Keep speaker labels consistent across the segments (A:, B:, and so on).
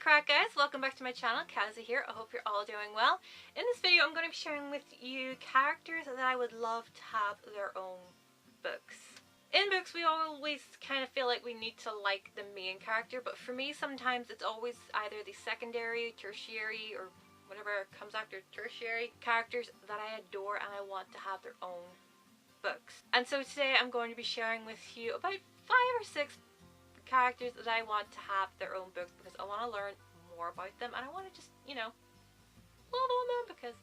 A: crack, guys? Welcome back to my channel. Kazzy here. I hope you're all doing well. In this video I'm going to be sharing with you characters that I would love to have their own books. In books we always kind of feel like we need to like the main character, but for me sometimes it's always either the secondary, tertiary, or whatever comes after tertiary characters that I adore and I want to have their own books. And so today I'm going to be sharing with you about 5 or 6 characters that I want to have their own books because I want to learn more about them and I want to just, you know, love on them because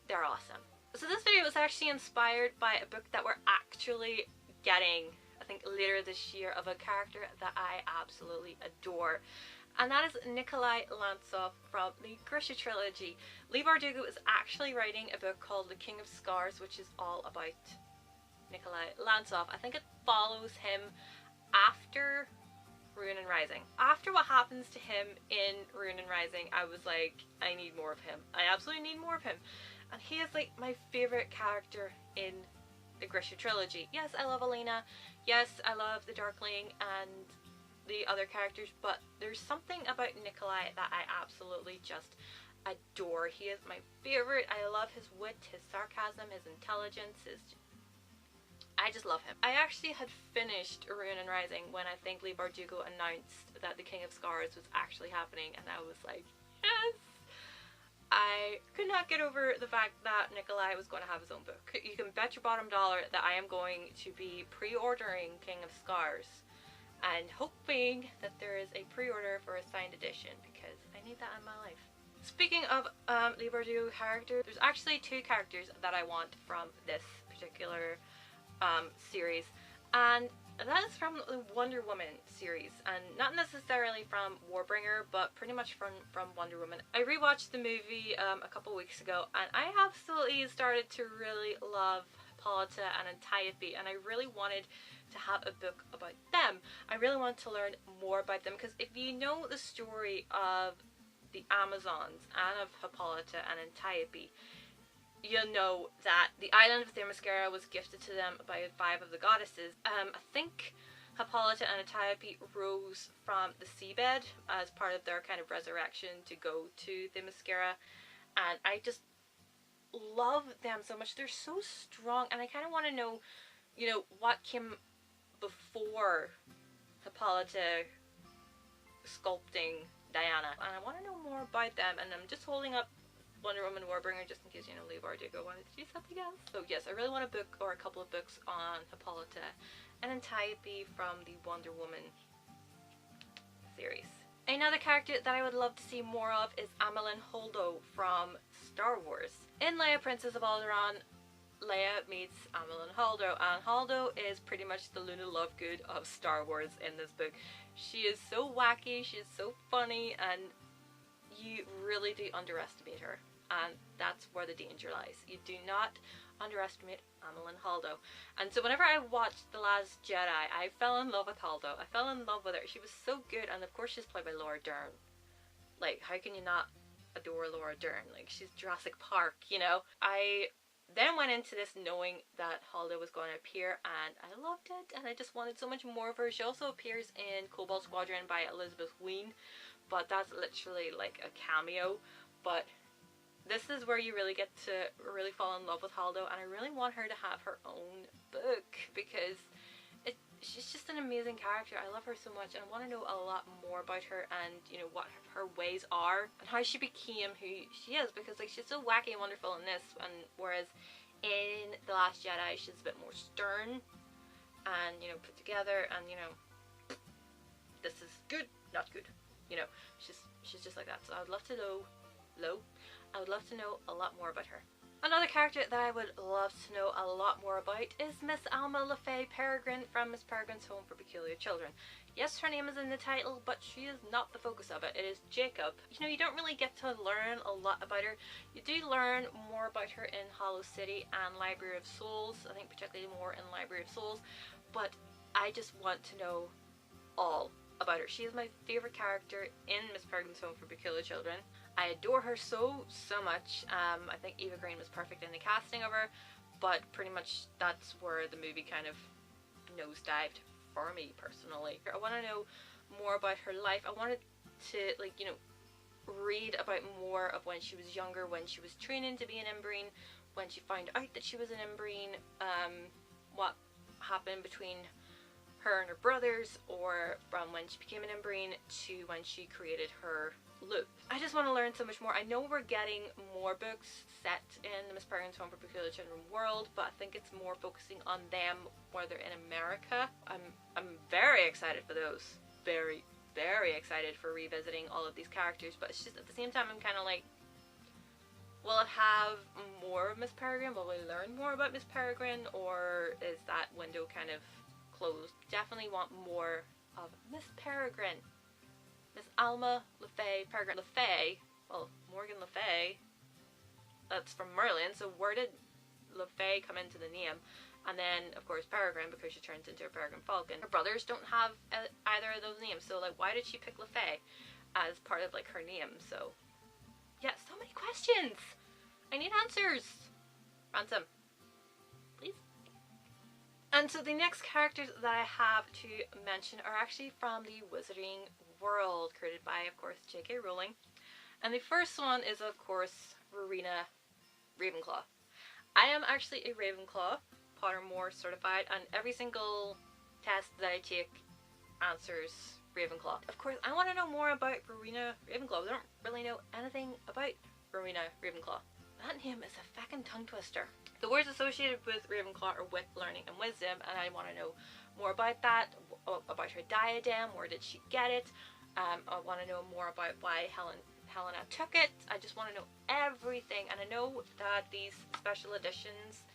A: they're awesome. So this video was actually inspired by a book that we're actually getting, I think later this year, of a character that I absolutely adore. And that is Nikolai from the Grisha trilogy. Leigh Bardugo is actually writing a book called The King of Scars, which is all about Nikolai Lantsov. I think it follows him after Ruin and Rising. After what happens to him in Ruin and Rising, I was like, I need more of him. I absolutely need more of him. And he is like my favourite character in the Grisha trilogy. Yes, I love Elena. Yes, I love the Darkling and the other characters, but there's something about Nikolai that I absolutely just adore. He is my favourite. I love his wit, his sarcasm, his intelligence, I just love him. I actually had finished Ruin and Rising when I think Leigh Bardugo announced that The King of Scars was actually happening, and I was like, yes! I could not get over the fact that Nikolai was going to have his own book. You can bet your bottom dollar that I am going to be pre-ordering King of Scars and hoping that there is a pre-order for a signed edition because I need that in my life. Speaking of Leigh Bardugo characters, there's actually 2 characters that I want from this particular series, and that is from the Wonder Woman series, and not necessarily from Warbringer, but pretty much from Wonder Woman. I rewatched the movie a couple weeks ago, and I absolutely started to really love Hippolyta and Antiope, and I really wanted to have a book about them. I really wanted to learn more about them, because if you know the story of the Amazons and of Hippolyta and Antiope, you'll know that the island of Themyscira was gifted to them by 5 of the goddesses. I think Hippolyta and Antiope rose from the seabed as part of their kind of resurrection to go to Themyscira, and I just love them so much. They're so strong, and I kind of want to know, you know, what came before Hippolyta sculpting Diana, and I want to know more about them, and I'm just holding up Wonder Woman Warbringer just in case, you know, Leigh Bardugo wanted to do something else. So yes, I really want a book or a couple of books on Hippolyta and Antiope from the Wonder Woman series. Another character that I would love to see more of is Amilyn Holdo from Star Wars. In Leia Princess of Alderaan, Leia meets Amilyn Holdo, and Holdo is pretty much the Luna Lovegood of Star Wars in this book. She is so wacky, she is so funny, and you really do underestimate her, and that's where the danger lies. You do not underestimate Amilyn Holdo. And so whenever I watched The Last Jedi, I fell in love with Holdo. I fell in love with her. She was so good, and of course she's played by Laura Dern. Like, how can you not adore Laura Dern? Like, she's Jurassic Park, you know? I then went into this knowing that Holdo was going to appear, and I loved it, and I just wanted so much more of her. She also appears in Cobalt Squadron by Elizabeth Ween, but that's literally like a cameo. But this is where you really get to really fall in love with Holdo, and I really want her to have her own book because she's just an amazing character. I love her so much, and I want to know a lot more about her, and you know, what her ways are and how she became who she is, because like she's so wacky and wonderful in this, and whereas in The Last Jedi she's a bit more stern and, you know, put together, and you know, this is good, not good. You know, she's just like that. So I would love to know, I would love to know a lot more about her. Another character that I would love to know a lot more about is Miss Alma LeFay Peregrine from Miss Peregrine's Home for Peculiar Children. Yes, her name is in the title, but she is not the focus of it. It is Jacob. You know, you don't really get to learn a lot about her. You do learn more about her in Hollow City and Library of Souls. I think particularly more in Library of Souls, but I just want to know all about her. She is my favourite character in Miss Peregrine's Home for Peculiar Children. I adore her so much. I think Eva Green was perfect in the casting of her, but pretty much that's where the movie kind of nosedived for me personally. I want to know more about her life. I want to to, like, you know, read about more of when she was younger, when she was training to be an inbreeding, when she found out that she was an inbreeding, what happened between her and her brothers, or from when she became an inbreeding to when she created her loop. I just want to learn so much more. I know we're getting more books set in the Miss Peregrine's Home for Peculiar Children world, but I think it's more focusing on them where they're in America. I'm very excited for those. Very, very excited for revisiting all of these characters, but it's just at the same time I'm kind of like, will it have more of Miss Peregrine? Will we learn more about Miss Peregrine, or is that window kind of closed? Definitely want more of Miss Peregrine. Miss Alma Le Fay Peregrine. Le Fay, well, Morgan Le Fay, that's from Merlin, so where did Le Fay come into the name? And then, of course, Peregrine, because she turns into a peregrine falcon. Her brothers don't have either of those names, so, like, why did she pick Le Fay as part of, like, her name? So, yeah, so many questions! I need answers! Ransom, please? And so the next characters that I have to mention are actually from the Wizarding world, created by, of course, J.K. Rowling. And the first one is, of course, Rowena Ravenclaw. I am actually a Ravenclaw, Pottermore certified, and every single test that I take answers Ravenclaw. Of course, I want to know more about Rowena Ravenclaw. We don't really know anything about Rowena Ravenclaw. That name is a feckin' tongue twister. The words associated with Ravenclaw are wit, learning, and wisdom, and I want to know more about that, about her diadem, where did she get it. I want to know more about why Helena took it. I just want to know everything, and I know that these special editions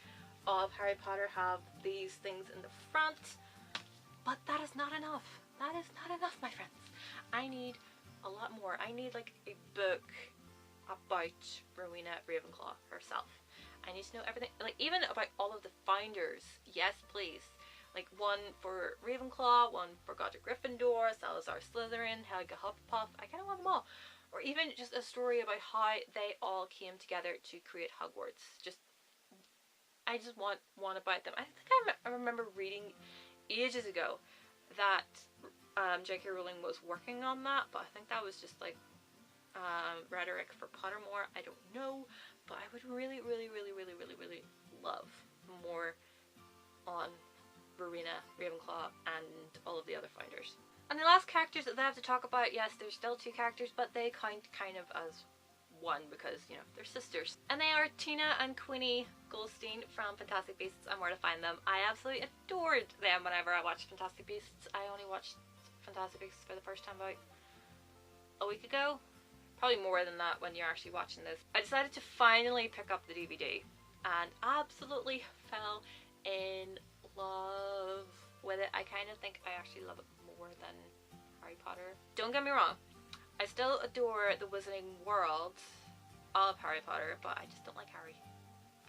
A: of Harry Potter have these things in the front, but that is not enough. That is not enough, my friends. I need a lot more. I need, like, a book about Rowena Ravenclaw herself. I need to know everything, like, even about all of the founders. Yes, please. Like, one for Ravenclaw, one for Godric Gryffindor, Salazar Slytherin, Helga Hufflepuff. I kind of want them all. Or even just a story about how they all came together to create Hogwarts. I just want one about them. I think I remember reading ages ago that J.K. Rowling was working on that, but I think that was just, like, rhetoric for Pottermore. I don't know, but I would really, really, really, really, really, really love more on Rowena Ravenclaw and all of the other founders. And the last characters that I have to talk about, yes, there's still two characters, but they count kind of as one because, you know, they're sisters. And they are Tina and Queenie Goldstein from Fantastic Beasts and Where to Find Them. I absolutely adored them whenever I watched Fantastic Beasts. I only watched Fantastic Beasts for the first time about a week ago. Probably more than that when you're actually watching this. I decided to finally pick up the DVD and absolutely fell in love with it. I kind of think I actually love it more than Harry Potter. Don't get me wrong, I still adore the Wizarding world of Harry Potter, but I just don't like Harry.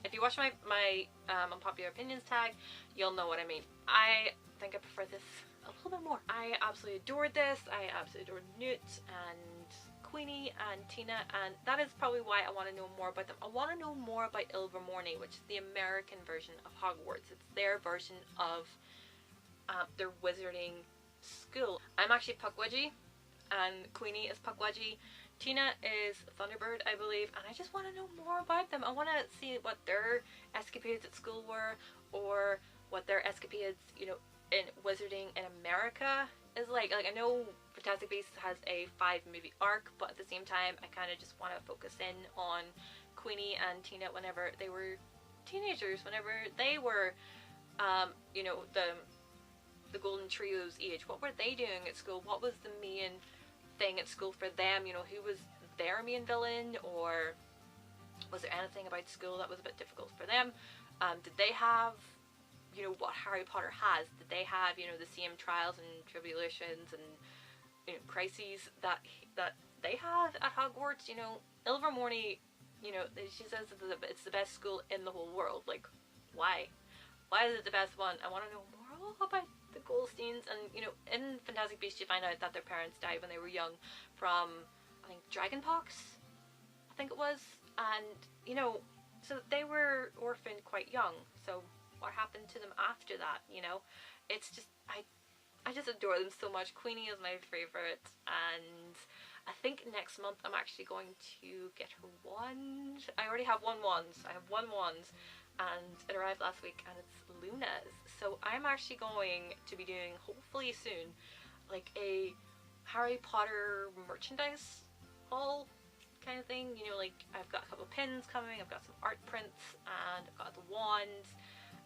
A: If you watch my unpopular opinions tag, you'll know what I mean. I think I prefer this a little bit more. I absolutely adored this. I absolutely adored Newt and Queenie and Tina, and that is probably why I want to know more about them. I want to know more about Ilvermorny, which is the American version of Hogwarts. It's their version of their wizarding school. I'm actually Puckwudgie, and Queenie is Puckwudgie. Tina is Thunderbird, I believe, and I just want to know more about them. I want to see what their escapades at school were, or what their escapades, you know, in wizarding in America is like. Like, I know Fantastic Beasts has a 5-movie arc, but at the same time, I kind of just want to focus in on Queenie and Tina whenever they were teenagers, whenever they were, you know, the Golden Trio's age. What were they doing at school? What was the main thing at school for them? You know, who was their main villain, or was there anything about school that was a bit difficult for them? Did they have, you know, what Harry Potter has? Did they have, you know, the same trials and tribulations and, you know, crises that they had at Hogwarts? You know, Ilvermorny, you know, she says it's the best school in the whole world. Like, why? Why is it the best one? I want to know more about the Goldsteins. And, you know, in Fantastic Beasts you find out that their parents died when they were young from, I think, dragonpox, I think it was. And, you know, so they were orphaned quite young. So what happened to them after that, you know? It's just, I just adore them so much. Queenie is my favorite, and I think next month I'm actually going to get her wand. I already have one wand. I have one wand and it arrived last week and it's Luna's. So I'm actually going to be doing, hopefully soon, like a Harry Potter merchandise haul kind of thing. You know, like I've got a couple of pins coming, I've got some art prints, and I've got the wand,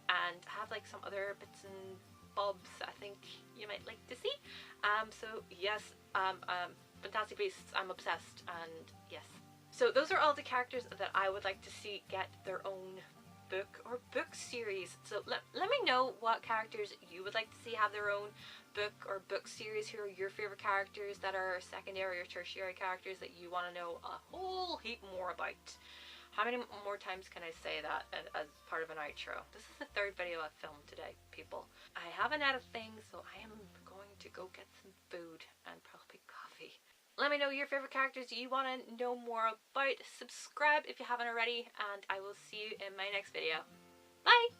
A: and I have like some other bits and bobs I think you might like to see. So yes, Fantastic Beasts, I'm obsessed, and yes. So those are all the characters that I would like to see get their own book or book series. So let me know what characters you would like to see have their own book or book series. Who are your favorite characters that are secondary or tertiary characters that you want to know a whole heap more about? How many more times can I say that as part of an outro? This is the third video I've filmed today, people. I haven't had a thing, so I am going to go get some food and probably coffee. Let me know your favorite characters you want to know more about. Subscribe if you haven't already, and I will see you in my next video. Bye!